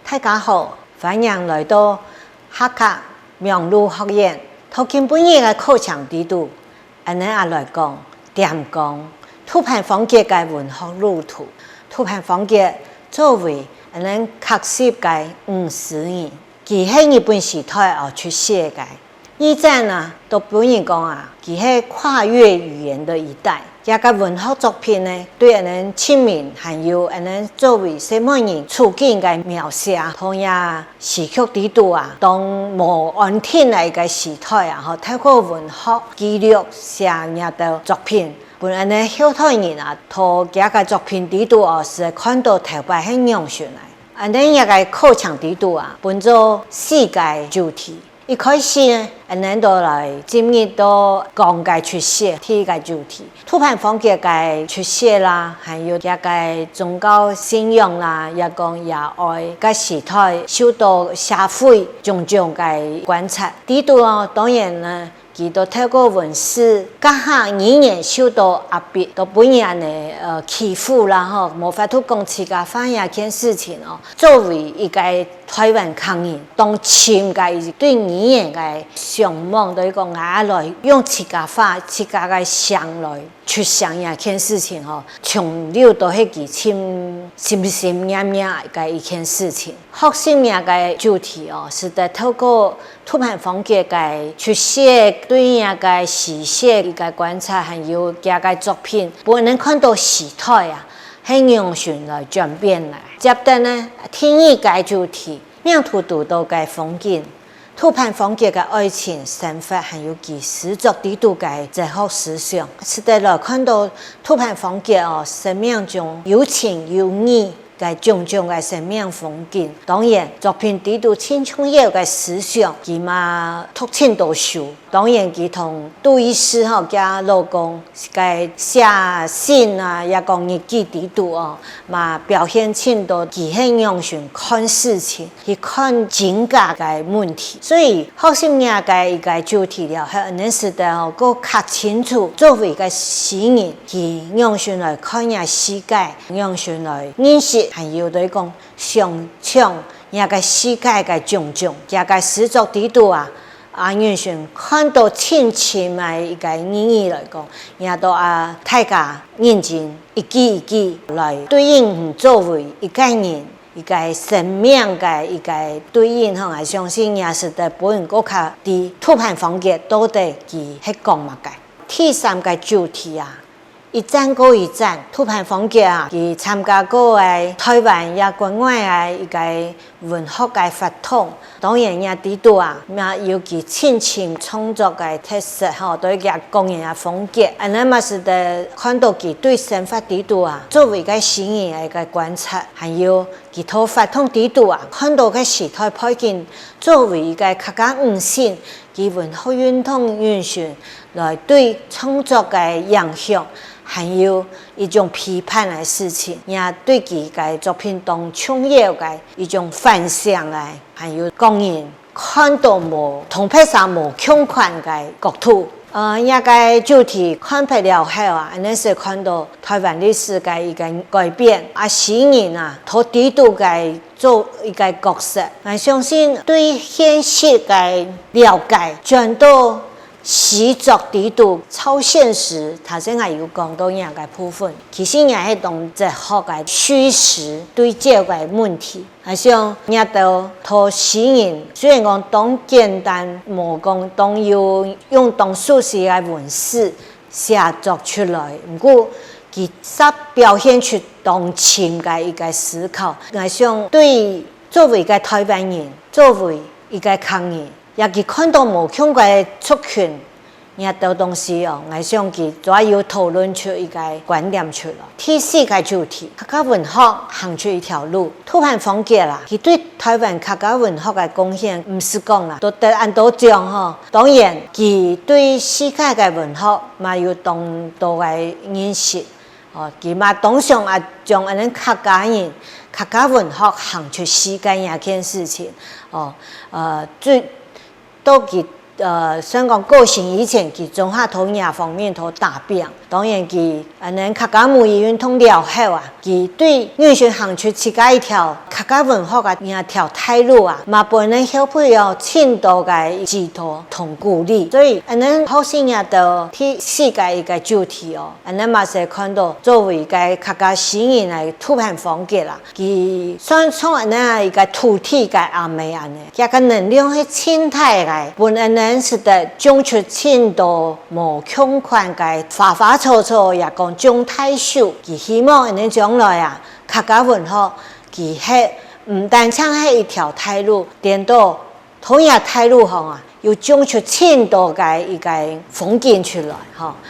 大家好，欢迎来到客家苗路学院。头今本日的课程制度，安尼也来讲，点讲土盘方杰嘅文学路途。土盘方杰作为安尼学习嘅50年，佢喺日本时代而出写嘅。二战啊，都本人讲啊，佢係跨越语言的一代。這個文學作品呢，對人親民，還有人作為什麼人處境嘅描寫，同樣時局制度啊，當無安定嘅一個時代啊，透過文學記錄寫入到作品，本人呢後代人啊，同這個作品制度啊，是看到頭擺係樣順嚟。安尼一個課程制度啊，本做4個主題。一開始呢，人都來今日都講解出寫，第一個主題，土盤方杰嘅出寫啦，還有一個宗教信仰啦，也講也愛個時代受到社會種種嘅觀察。呢度啊，當然啦，佢都透過文史，家下語言受到壓迫，都本人嘅欺負啦，吼，無法度講自家翻譯件事情哦。作為一個台灣抗人，當前嘅對語言嘅向往，對講我來用自家話、自家嘅想來去想一件事情哦，從了都係佢心心念念嘅一件事情。學習命嘅主題哦，是得透過土盤方杰嘅去寫對一個時寫一個觀察，還有一個作品，不能看到時代啊。係用旋來轉變嚟，接着呢，第二個主題，命途獨到嘅風景，土盤方杰嘅愛情、生活，還有其實作制度嘅哲學思想，使得來看到土盤方杰哦，生命中有情有義嘅種種嘅生命風景。當然，作品制度青春有嘅思想，佢嘛突顯到數。當然，佢同杜醫師吼加老公嘅寫信啊，也講日記制度哦，嘛表現出到佢係用心看事情，去看情感嘅問題。所以學習命嘅一個主題了，係能使得哦個較清楚，作為一個詩人，佢用心來看下世界，用心來認識，還有對講想象一個世界嘅種種，一個詩作制度啊。完全看到親情嘅一個意義來講，也都大家認真一句一句來對應作為一個人一個生命嘅一個對應，我相信也是在本人國家的土盤方杰都得佢係講乜嘅。第三個主題啊。一戰過一戰，土盤方杰啊，佢參加過嘅台灣也國外嘅一個文學嘅活動，當然也喺度啊，有佢親情創作嘅特色吼，對佢個人嘅風格，安尼嘛是得看到佢對生活喺度啊，作為個詩人嘅一個觀察，還有佢套活動喺度啊，看到個時代背景，作為一個客家五線，佢文學運動運旋來對創作嘅影響。還有一種批判的事情，也對佢嘅作品當重要嘅一種反響嘅，還有講人看到無同批上無相關嘅角度。一個主題看不了後啊，那是看到台灣歷史嘅一個改變。詩人啊，他低度嘅做一個角色，我相信對現實嘅了解轉到。詩作制度超現實，頭先係有講到樣嘅部分，其實也係當哲學嘅虛實對照嘅問題。係像也到托詩人，雖然講當簡單，無講當要用當數字嘅文字寫作出來，不過佢實表現出當前嘅一個思考。係像對作為一個台灣人，作為一個抗人。也佢看到無窮嘅族群，也到東西哦，我想佢主要討論出一個觀點出來。第四個主題，客家文學行出一條路，土盤方杰啦，佢對台灣客家文學嘅貢獻唔是講啦，都得按到講吼。當然，佢對世界嘅文學嘛有當多嘅認識，哦，佢嘛當上啊將安尼客家人、客家文學行出世界一件事情，哦，最。都佢算讲个性以前伫中华陶冶方面头大变，当然佢客家母语运动了后啊，佢对女性行出自家一条客家文化嘅一条态路啊，嘛本人小朋友青岛嘅寄托同鼓励，所以好新呀的替世界一个主题哦，嘛是看到作为一个客家新人嘅土盘风格啦，佢算从一个土地嘅阿妹安尼，一个能量係青态嘅，本是得种出青岛无穷宽嘅花花草草，也讲种太少，佢希望将来啊客家文化，佢係唔單止係一條態路，連到同樣態路上啊，要種出青島嘅一個風景出來，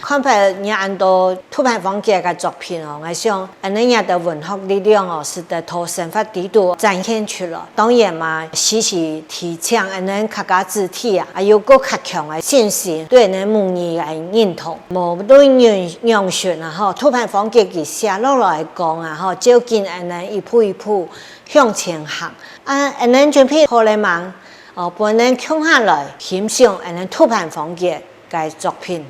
看拍你按到土盤風景嘅作品哦，我想人的文學力量哦，是得透生活地度展現出來。當然嘛，時時提倡客家肢體啊，還有個較強嘅信心，對人母語嘅認同，無論樣選啊，土盤風景佢寫落來講啊，就見一步一步向前行啊，準備好嚟忙。本人空下來欣賞土盤風景嘅作品。